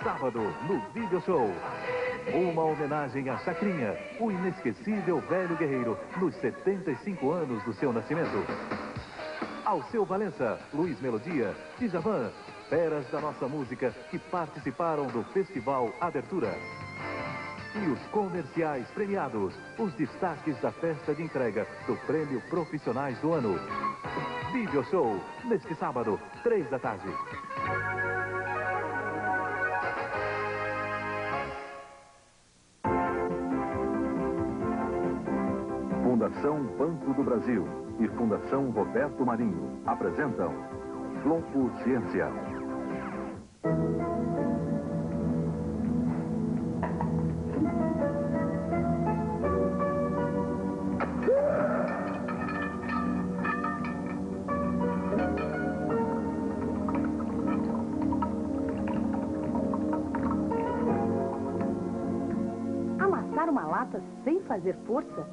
sábado, no Video Show. Uma homenagem à Chacrinha, o inesquecível velho guerreiro, nos 75 anos do seu nascimento. Alceu Valença, Luiz Melodia, Djavan, feras da nossa música que participaram do Festival Abertura. E os comerciais premiados, os destaques da festa de entrega do Prêmio Profissionais do Ano. Video Show, neste sábado, 3 da tarde. Fundação Banco do Brasil e Fundação Roberto Marinho apresentam Floco Ciência. Amassar uma lata sem fazer força?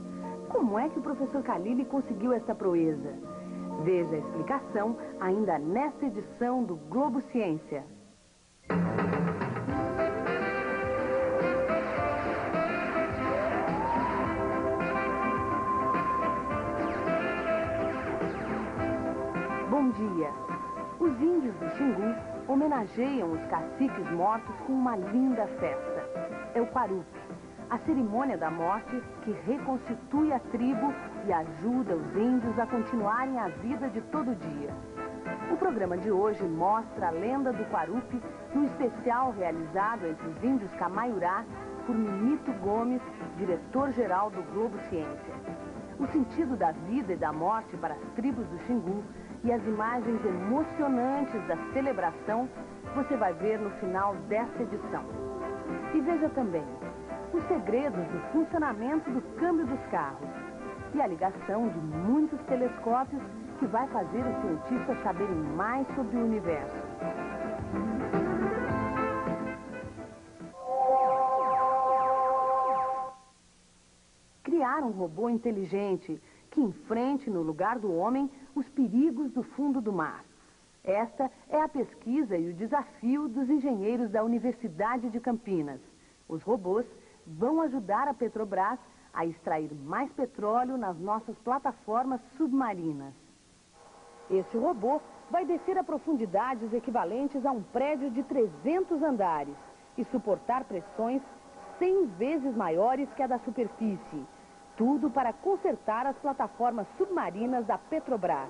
Como é que o professor Khalili conseguiu essa proeza? Veja a explicação ainda nesta edição do Globo Ciência. Bom dia. Os índios do Xingu homenageiam os caciques mortos com uma linda festa. É o Quarupi, a cerimônia da morte que reconstitui a tribo e ajuda os índios a continuarem a vida de todo dia. O programa de hoje mostra a lenda do Quarupi no especial realizado entre os índios Camaiurá por Minito Gomes, diretor-geral do Globo Ciência. O sentido da vida e da morte para as tribos do Xingu e as imagens emocionantes da celebração você vai ver no final desta edição. E veja também os segredos do funcionamento do câmbio dos carros e a ligação de muitos telescópios que vai fazer os cientistas saberem mais sobre o universo. Criar um robô inteligente que enfrente no lugar do homem os perigos do fundo do mar. Esta é a pesquisa e o desafio dos engenheiros da Universidade de Campinas. Os robôs vão ajudar a Petrobras a extrair mais petróleo nas nossas plataformas submarinas. Esse robô vai descer a profundidades equivalentes a um prédio de 300 andares e suportar pressões 100 vezes maiores que a da superfície. Tudo para consertar as plataformas submarinas da Petrobras.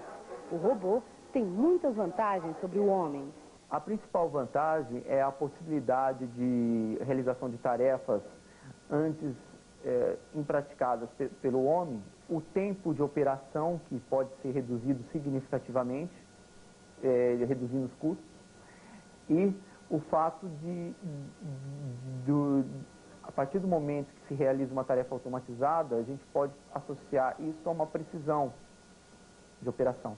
O robô tem muitas vantagens sobre o homem. A principal vantagem é a possibilidade de realização de tarefas antes impraticadas pelo homem, o tempo de operação que pode ser reduzido significativamente, reduzindo os custos, e o fato a partir do momento que se realiza uma tarefa automatizada, a gente pode associar isso a uma precisão de operação.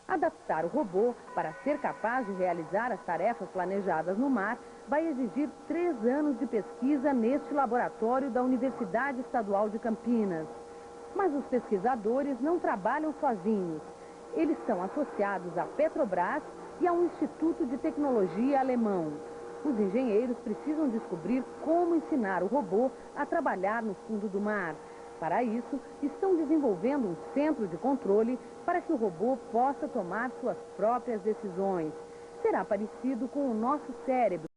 Adaptar o robô para ser capaz de realizar as tarefas planejadas no mar vai exigir 3 anos de pesquisa neste laboratório da Universidade Estadual de Campinas. Mas os pesquisadores não trabalham sozinhos. Eles são associados à Petrobras e a um instituto de tecnologia alemão. Os engenheiros precisam descobrir como ensinar o robô a trabalhar no fundo do mar. Para isso, estão desenvolvendo um centro de controle para que o robô possa tomar suas próprias decisões. Será parecido com o nosso cérebro,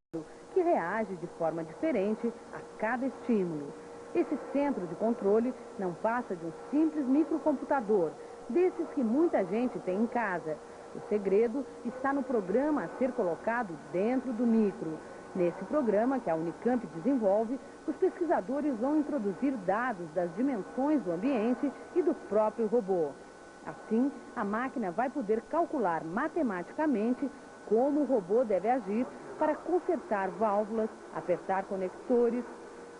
que reage de forma diferente a cada estímulo. Esse centro de controle não passa de um simples microcomputador, desses que muita gente tem em casa. O segredo está no programa a ser colocado dentro do micro. Nesse programa que a Unicamp desenvolve, os pesquisadores vão introduzir dados das dimensões do ambiente e do próprio robô. Assim, a máquina vai poder calcular matematicamente como o robô deve agir para consertar válvulas, apertar conectores,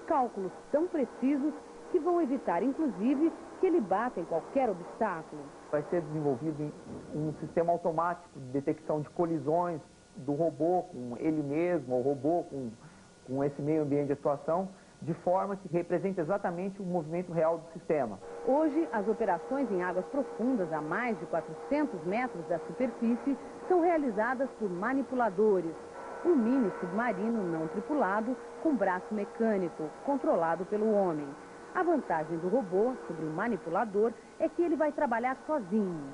cálculos tão precisos que vão evitar, inclusive, que ele bata em qualquer obstáculo. Vai ser desenvolvido um sistema automático de detecção de colisões do robô com ele mesmo, ou robô com esse meio ambiente de atuação, de forma que represente exatamente o movimento real do sistema. Hoje, as operações em águas profundas, a mais de 400 metros da superfície, são realizadas por manipuladores. um mini submarino não tripulado com braço mecânico, controlado pelo homem. A vantagem do robô sobre o manipulador é que ele vai trabalhar sozinho.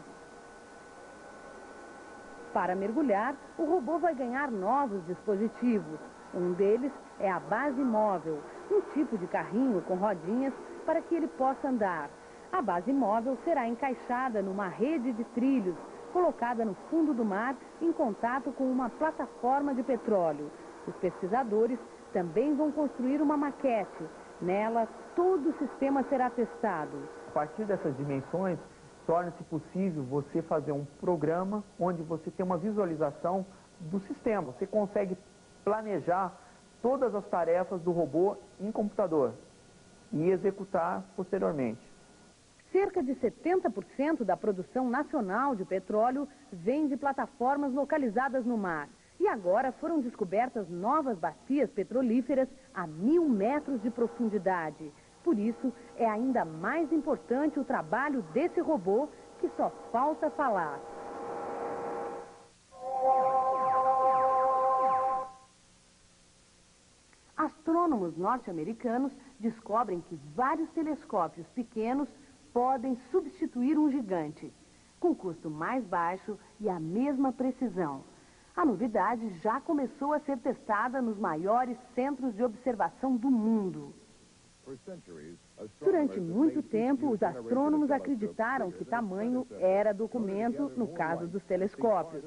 Para mergulhar, o robô vai ganhar novos dispositivos. Um deles é a base móvel, um tipo de carrinho com rodinhas para que ele possa andar. A base móvel será encaixada numa rede de trilhos, colocada no fundo do mar em contato com uma plataforma de petróleo. Os pesquisadores também vão construir uma maquete. Nela, todo o sistema será testado. A partir dessas dimensões, torna-se possível você fazer um programa onde você tem uma visualização do sistema. Você consegue planejar todas as tarefas do robô em computador e executar posteriormente. Cerca de 70% da produção nacional de petróleo vem de plataformas localizadas no mar. E agora foram descobertas novas bacias petrolíferas a 1.000 metros de profundidade. Por isso, é ainda mais importante o trabalho desse robô que só falta falar. Astrônomos norte-americanos descobrem que vários telescópios pequenos podem substituir um gigante, com custo mais baixo e a mesma precisão. A novidade já começou a ser testada nos maiores centros de observação do mundo. Durante muito tempo, os astrônomos acreditaram que tamanho era documento no caso dos telescópios.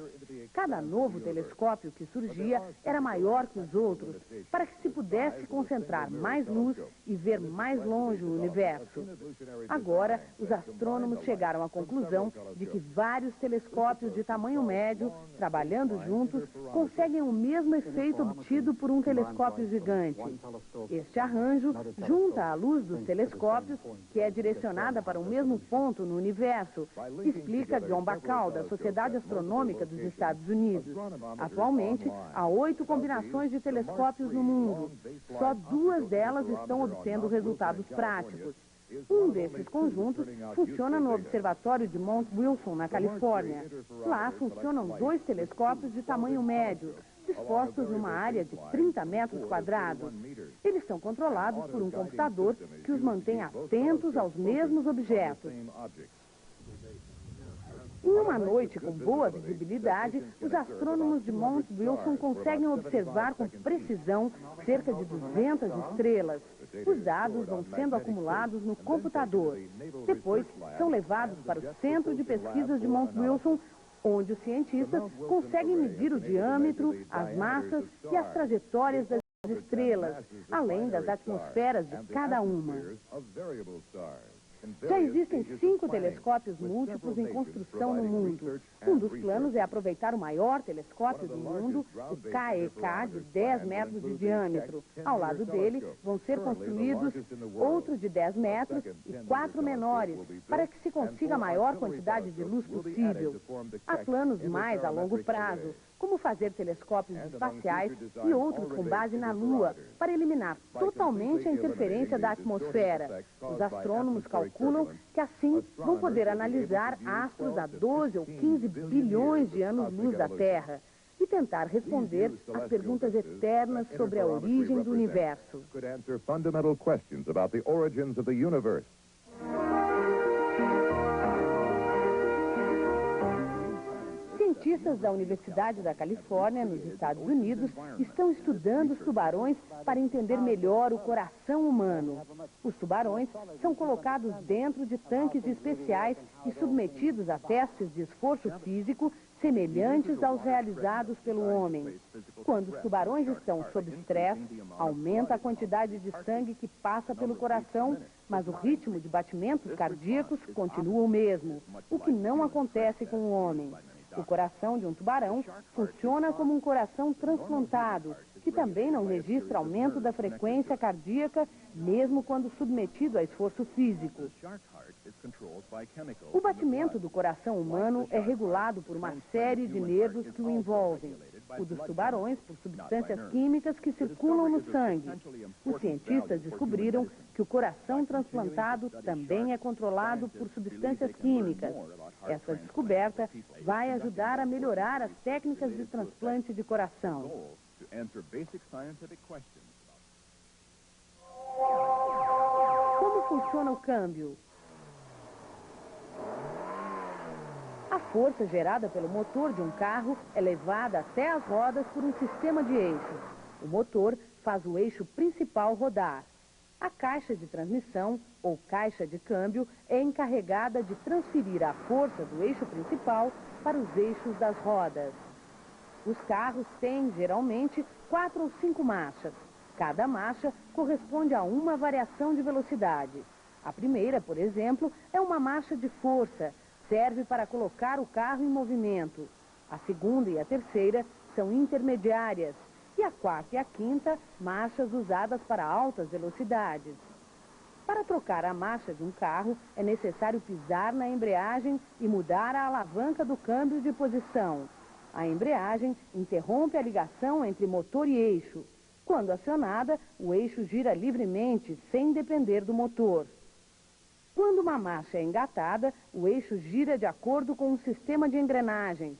Cada novo telescópio que surgia era maior que os outros, para que se pudesse concentrar mais luz e ver mais longe o universo. Agora, os astrônomos chegaram à conclusão de que vários telescópios de tamanho médio, trabalhando juntos, conseguem o mesmo efeito obtido por um telescópio gigante. Este arranjo junta a luz dos telescópios, que é direcionada para o mesmo ponto no universo, explica John Bacall, da Sociedade Astronômica dos Estados Unidos. Atualmente, há 8 combinações de telescópios no mundo. Só 2 delas estão obtendo resultados práticos. Um desses conjuntos funciona no Observatório de Mount Wilson, na Califórnia. Lá funcionam 2 telescópios de tamanho médio, dispostos numa área de 30 metros quadrados. Eles são controlados por um computador que os mantém atentos aos mesmos objetos. Em uma noite com boa visibilidade, os astrônomos de Mount Wilson conseguem observar com precisão cerca de 200 estrelas. Os dados vão sendo acumulados no computador. Depois, são levados para o Centro de Pesquisas de Mount Wilson, onde os cientistas conseguem medir o diâmetro, as massas e as trajetórias das estrelas, além das atmosferas de cada uma. Já existem 5 telescópios múltiplos em construção no mundo. Um dos planos é aproveitar o maior telescópio do mundo, o KEK, de 10 metros de diâmetro. Ao lado dele vão ser construídos outro de 10 metros e 4 menores, para que se consiga a maior quantidade de luz possível. Há planos mais a longo prazo, como fazer telescópios espaciais e outros com base na Lua, para eliminar totalmente a interferência da atmosfera. Os astrônomos calculam que assim vão poder analisar astros a 12 ou 15 bilhões de anos-luz da Terra e tentar responder às perguntas eternas sobre a origem do universo. Cientistas da Universidade da Califórnia, nos Estados Unidos, estão estudando os tubarões para entender melhor o coração humano. Os tubarões são colocados dentro de tanques especiais e submetidos a testes de esforço físico semelhantes aos realizados pelo homem. Quando os tubarões estão sob estresse, aumenta a quantidade de sangue que passa pelo coração, mas o ritmo de batimentos cardíacos continua o mesmo, o que não acontece com o homem. O coração de um tubarão funciona como um coração transplantado, que também não registra aumento da frequência cardíaca, mesmo quando submetido a esforço físico. O batimento do coração humano é regulado por uma série de nervos que o envolvem. O dos tubarões por substâncias químicas que circulam no sangue. Os cientistas descobriram que o coração transplantado também é controlado por substâncias químicas. Essa descoberta vai ajudar a melhorar as técnicas de transplante de coração. Answer basic scientific questions. Como funciona o câmbio? A força gerada pelo motor de um carro é levada até as rodas por um sistema de eixos. O motor faz o eixo principal rodar. A caixa de transmissão, ou caixa de câmbio, é encarregada de transferir a força do eixo principal para os eixos das rodas. Os carros têm, geralmente, 4 ou 5 marchas. Cada marcha corresponde a uma variação de velocidade. A primeira, por exemplo, é uma marcha de força. Serve para colocar o carro em movimento. A segunda e a terceira são intermediárias. E a quarta e a quinta, marchas usadas para altas velocidades. Para trocar a marcha de um carro, é necessário pisar na embreagem e mudar a alavanca do câmbio de posição. A embreagem interrompe a ligação entre motor e eixo. Quando acionada, o eixo gira livremente, sem depender do motor. Quando uma marcha é engatada, o eixo gira de acordo com um sistema de engrenagens.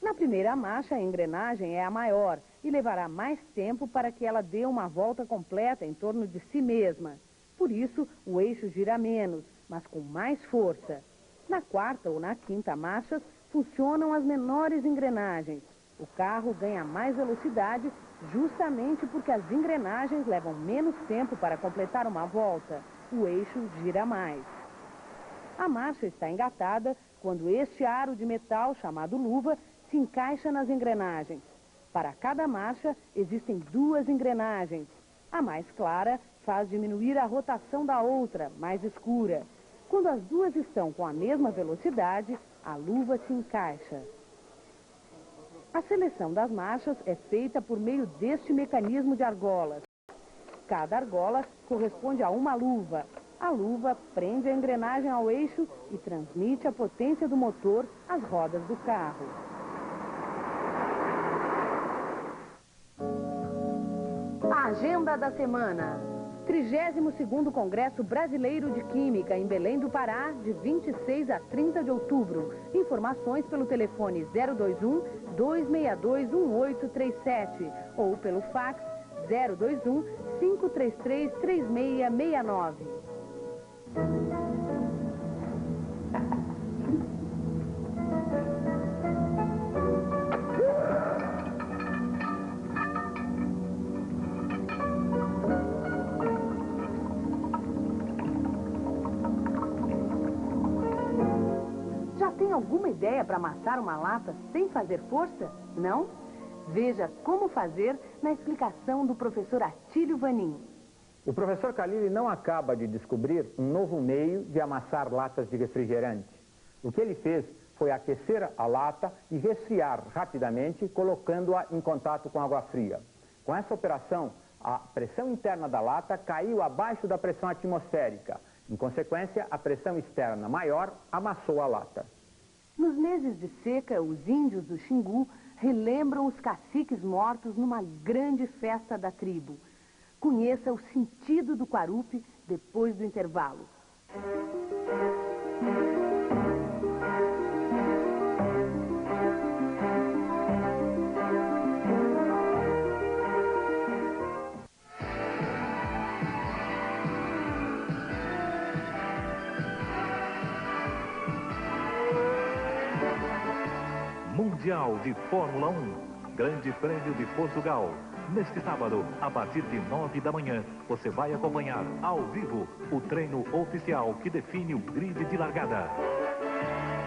Na primeira marcha, a engrenagem é a maior e levará mais tempo para que ela dê uma volta completa em torno de si mesma. Por isso, o eixo gira menos, mas com mais força. Na quarta ou na quinta marchas, funcionam as menores engrenagens. O carro ganha mais velocidade justamente porque as engrenagens levam menos tempo para completar uma volta. O eixo gira mais. A marcha está engatada quando este aro de metal, chamado luva, se encaixa nas engrenagens. Para cada marcha, existem 2 engrenagens. A mais clara faz diminuir a rotação da outra, mais escura. Quando as duas estão com a mesma velocidade, a luva se encaixa. A seleção das marchas é feita por meio deste mecanismo de argolas. Cada argola corresponde a uma luva. A luva prende a engrenagem ao eixo e transmite a potência do motor às rodas do carro. A agenda da semana. 32º Congresso Brasileiro de Química em Belém do Pará, de 26 a 30 de outubro. Informações pelo telefone 021-262-1837 ou pelo fax 021-533-3669. Já tem alguma ideia para amassar uma lata sem fazer força? Não? Veja como fazer na explicação do professor Atílio Vanin. O professor Khalil não acaba de descobrir um novo meio de amassar latas de refrigerante. O que ele fez foi aquecer a lata e resfriar rapidamente, colocando-a em contato com água fria. Com essa operação, a pressão interna da lata caiu abaixo da pressão atmosférica. Em consequência, a pressão externa maior amassou a lata. Nos meses de seca, os índios do Xingu relembram os caciques mortos numa grande festa da tribo. Conheça o sentido do Quarupi depois do intervalo. Mundial de Fórmula 1, Grande Prêmio de Portugal. Neste sábado, a partir de 9 da manhã, você vai acompanhar ao vivo o treino oficial que define o grid de largada.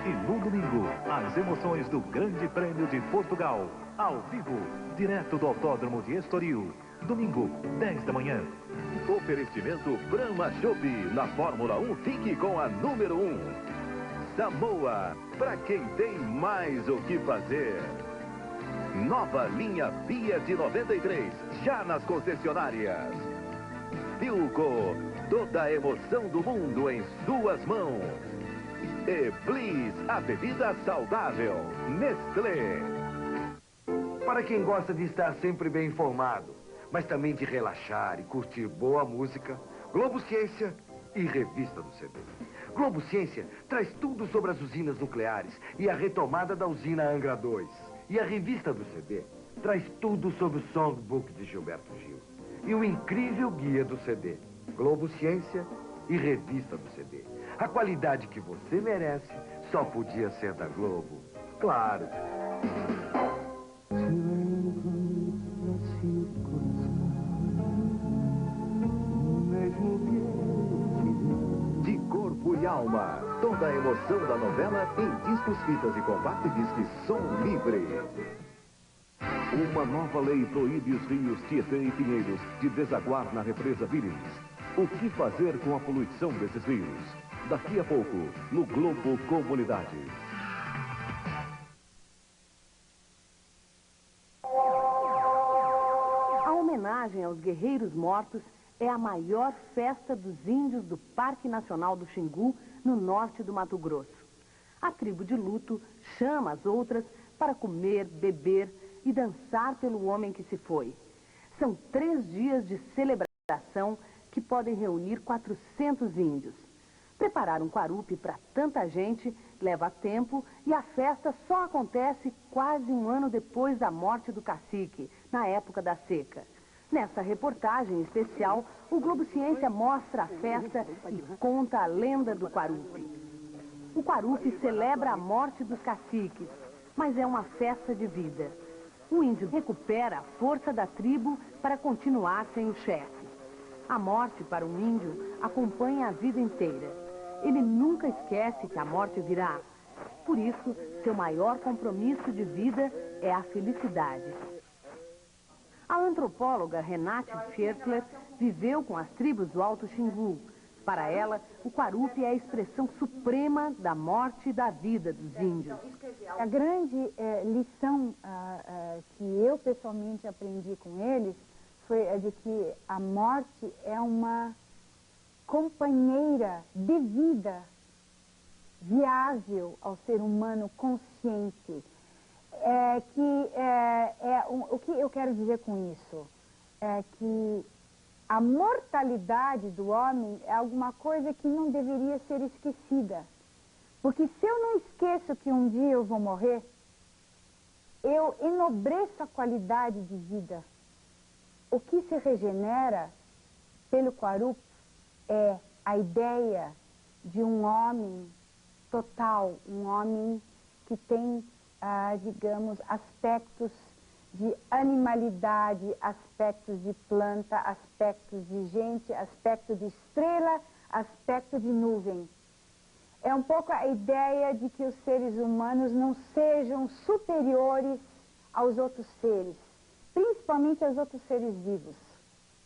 E no domingo, as emoções do Grande Prêmio de Portugal, ao vivo, direto do Autódromo de Estoril. Domingo, 10 da manhã. Oferecimento Brahma Chopp. Na Fórmula 1, fique com a número 1. Samoa, para quem tem mais o que fazer. Nova linha Fiat 93, já nas concessionárias. Philco, toda a emoção do mundo em suas mãos. E Bliss, a bebida saudável. Nestlé. Para quem gosta de estar sempre bem informado, mas também de relaxar e curtir boa música, Globo Ciência e Revista do CD. Globo Ciência traz tudo sobre as usinas nucleares e a retomada da usina Angra 2. E a Revista do CD traz tudo sobre o Songbook de Gilberto Gil e o incrível guia do CD, Globo Ciência e Revista do CD. A qualidade que você merece só podia ser da Globo. Claro. De corpo e alma, toda a emoção da novela em discos, fitas e compact disc Som Livre. Uma nova lei proíbe os rios Tietê e Pinheiros de desaguar na represa Billings. O que fazer com a poluição desses rios? Daqui a pouco, no Globo Comunidade. A homenagem aos guerreiros mortos é a maior festa dos índios do Parque Nacional do Xingu, no norte do Mato Grosso. A tribo de luto chama as outras para comer, beber e dançar pelo homem que se foi. São 3 dias de celebração que podem reunir 400 índios. Preparar um quarupi para tanta gente leva tempo e a festa só acontece quase um ano depois da morte do cacique, na época da seca. Nessa reportagem especial, o Globo Ciência mostra a festa e conta a lenda do quarupi. O quarupi celebra a morte dos caciques, mas é uma festa de vida. O índio recupera a força da tribo para continuar sem o chefe. A morte para um índio acompanha a vida inteira. Ele nunca esquece que a morte virá. Por isso, seu maior compromisso de vida é a felicidade. A antropóloga Renate Schertler viveu com as tribos do Alto Xingu. Para ela, o quarupi é a expressão suprema da morte e da vida dos índios. A grande lição que eu pessoalmente aprendi com eles foi a de que a morte é uma companheira de vida viável ao ser humano consciente. O que eu quero dizer com isso? É que a mortalidade do homem é alguma coisa que não deveria ser esquecida. Porque se eu não esqueço que um dia eu vou morrer, eu enobreço a qualidade de vida. O que se regenera pelo quarupi é a ideia de um homem total, um homem que tem, digamos, aspectos de animalidade, aspectos de planta, aspectos de gente, aspecto de estrela, aspecto de nuvem. É um pouco a ideia de que os seres humanos não sejam superiores aos outros seres, principalmente aos outros seres vivos.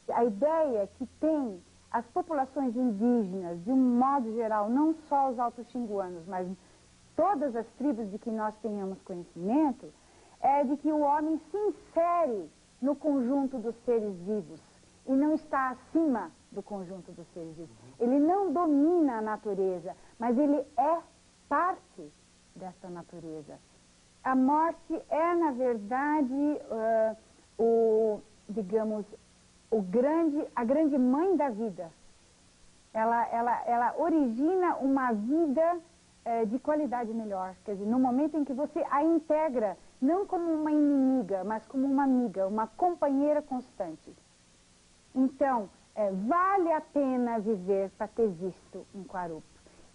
A ideia que tem as populações indígenas, de um modo geral, não só os alto-xinguanos, mas todas as tribos de que nós tenhamos conhecimento, é de que o homem se insere no conjunto dos seres vivos e não está acima do conjunto dos seres vivos. Ele não domina a natureza, mas ele é parte dessa natureza. A morte é, na verdade, a grande mãe da vida. Ela origina uma vida de qualidade melhor. Quer dizer, no momento em que você a integra, não como uma inimiga, mas como uma amiga, uma companheira constante. Então, vale a pena viver para ter visto um quarupi.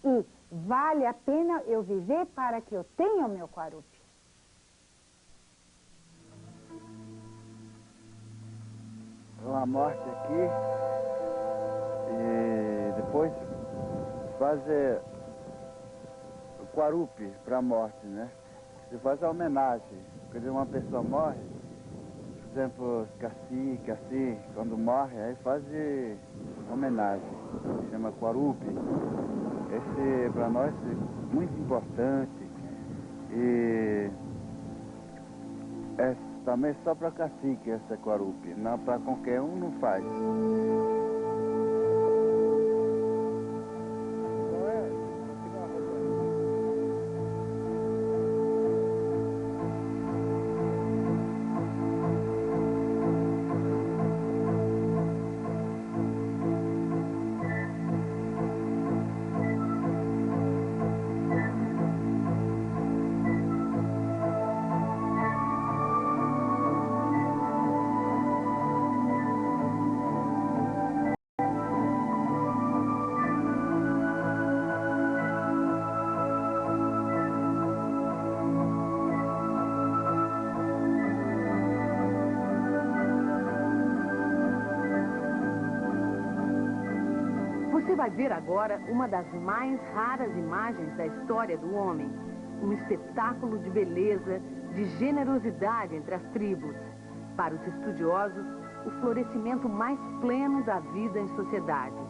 E vale a pena eu viver para que eu tenha o meu quarupi. Uma morte aqui e depois fazer o quarupi para a morte, né? Você faz a homenagem. Quando uma pessoa morre, por exemplo, cacique, assim, quando morre, aí faz homenagem. Chama quarupi. Esse para nós é muito importante e também só para cacique essa quarupi, não para qualquer um não faz. Você vai ver agora uma das mais raras imagens da história do homem. Um espetáculo de beleza, de generosidade entre as tribos. Para os estudiosos, o florescimento mais pleno da vida em sociedade.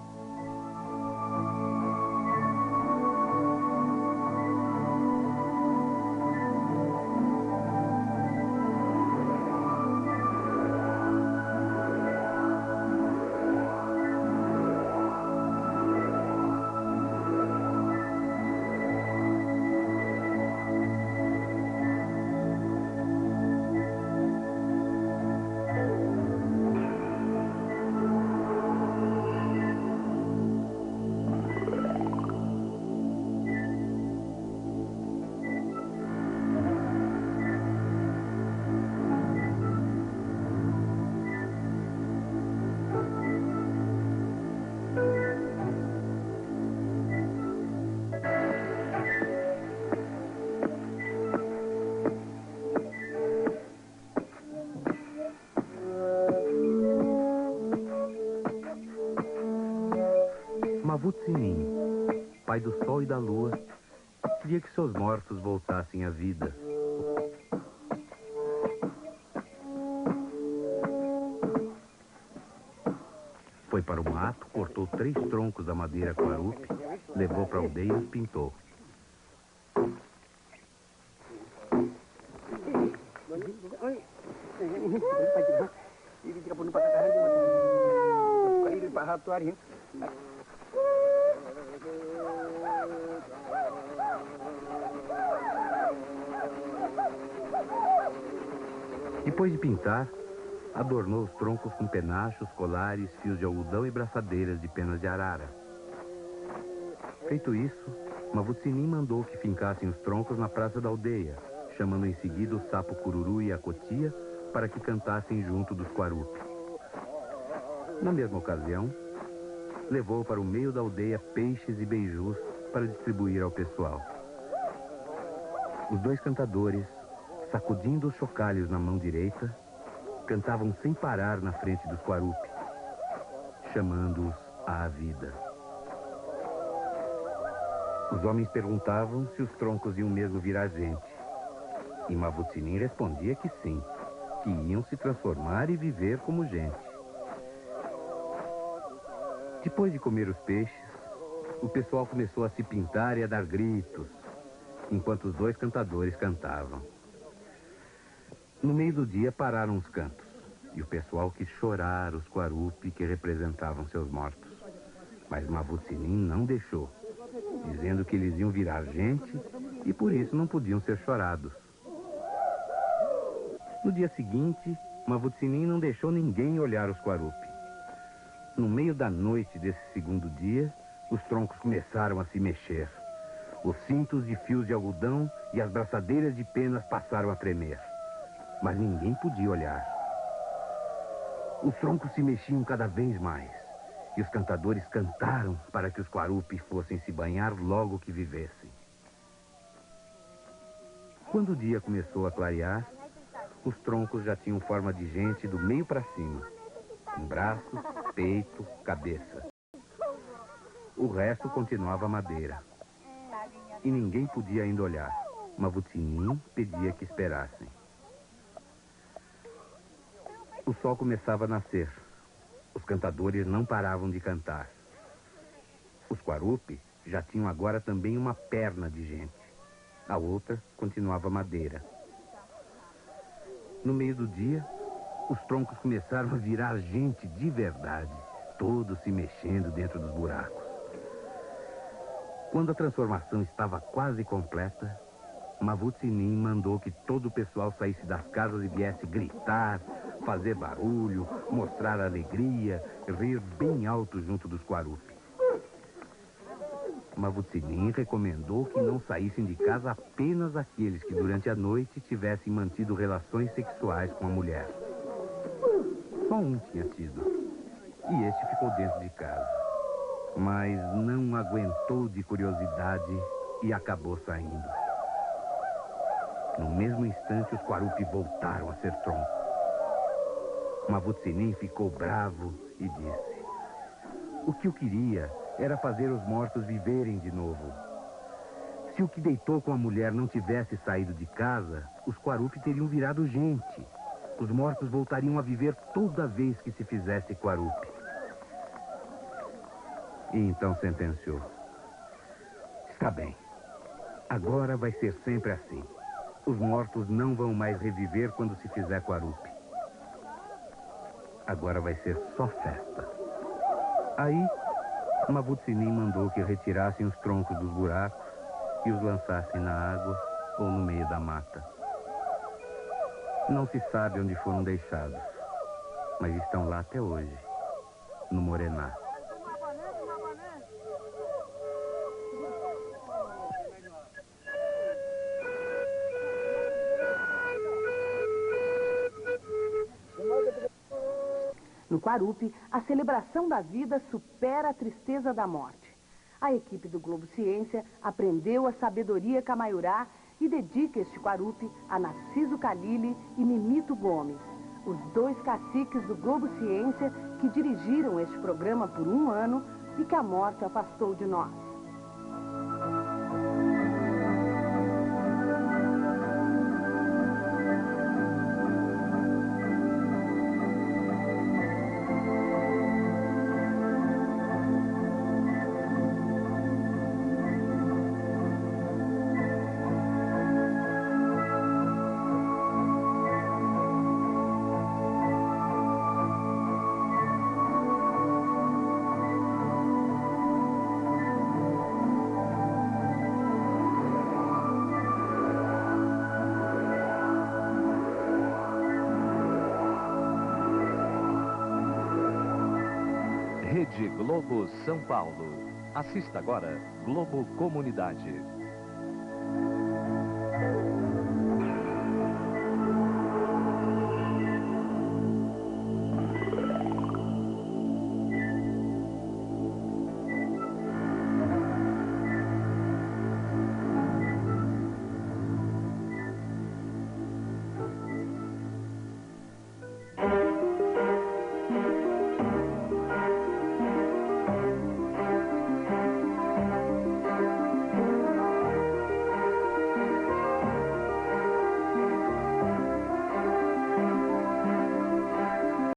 Mavut-Sinim, pai do sol e da lua, queria que seus mortos voltassem à vida. Foi para o mato, cortou 3 troncos da madeira quarupi, levou para a aldeia e os pintou. Depois de pintar, adornou os troncos com penachos, colares, fios de algodão e braçadeiras de penas de arara. Feito isso, Mavut-Sinim mandou que fincassem os troncos na praça da aldeia, chamando em seguida o sapo cururu e a cotia para que cantassem junto dos quarupi. Na mesma ocasião, levou para o meio da aldeia peixes e beijus para distribuir ao pessoal. Os 2 cantadores, sacudindo os chocalhos na mão direita, cantavam sem parar na frente dos quarupi, chamando-os à vida. Os homens perguntavam se os troncos iam mesmo virar gente. E Mavut-Sinim respondia que sim, que iam se transformar e viver como gente. Depois de comer os peixes, o pessoal começou a se pintar e a dar gritos, enquanto os 2 cantadores cantavam. No meio do dia pararam os cantos, e o pessoal quis chorar os quarupi que representavam seus mortos. Mas Mavut-Sinim não deixou, dizendo que eles iam virar gente e por isso não podiam ser chorados. No dia seguinte, Mavut-Sinim não deixou ninguém olhar os quarupi. No meio da noite desse segundo dia, os troncos começaram a se mexer. Os cintos de fios de algodão e as braçadeiras de penas passaram a tremer. Mas ninguém podia olhar. Os troncos se mexiam cada vez mais. E os cantadores cantaram para que os quarupi fossem se banhar logo que vivessem. Quando o dia começou a clarear, os troncos já tinham forma de gente do meio para cima, com braços, peito, cabeça. O resto continuava madeira. E ninguém podia ainda olhar. Mavut-Sinim pedia que esperassem. O sol começava a nascer. Os cantadores não paravam de cantar. Os quarupi já tinham agora também uma perna de gente. A outra continuava madeira. No meio do dia, os troncos começaram a virar gente de verdade, todos se mexendo dentro dos buracos. Quando a transformação estava quase completa, Mavut-Sinim mandou que todo o pessoal saísse das casas e viesse gritar, fazer barulho, mostrar alegria, rir bem alto junto dos quarupi. Mavut-Sinim recomendou que não saíssem de casa apenas aqueles que durante a noite tivessem mantido relações sexuais com a mulher. Só um tinha tido, e este ficou dentro de casa. Mas não aguentou de curiosidade e acabou saindo. No mesmo instante, os quarupi voltaram a ser tronco. Mavut-Sinim ficou bravo e disse: o que eu queria era fazer os mortos viverem de novo. Se o que deitou com a mulher não tivesse saído de casa, os Quarupi teriam virado gente. Os mortos voltariam a viver toda vez que se fizesse Quarupi. E então sentenciou. Está bem. Agora vai ser sempre assim. Os mortos não vão mais reviver quando se fizer Quarupi. Agora vai ser só festa. Aí, Mavutsinin mandou que retirassem os troncos dos buracos e os lançassem na água ou no meio da mata. Não se sabe onde foram deixados, mas estão lá até hoje, no Morená. No Quarupi, a celebração da vida supera a tristeza da morte. A equipe do Globo Ciência aprendeu a sabedoria camaiurá e dedica este Quarupi a Narciso Calili e Mimito Gomes, os 2 caciques do Globo Ciência que dirigiram este programa por 1 ano e que a morte afastou de nós. Rede Globo São Paulo. Assista agora Globo Comunidade.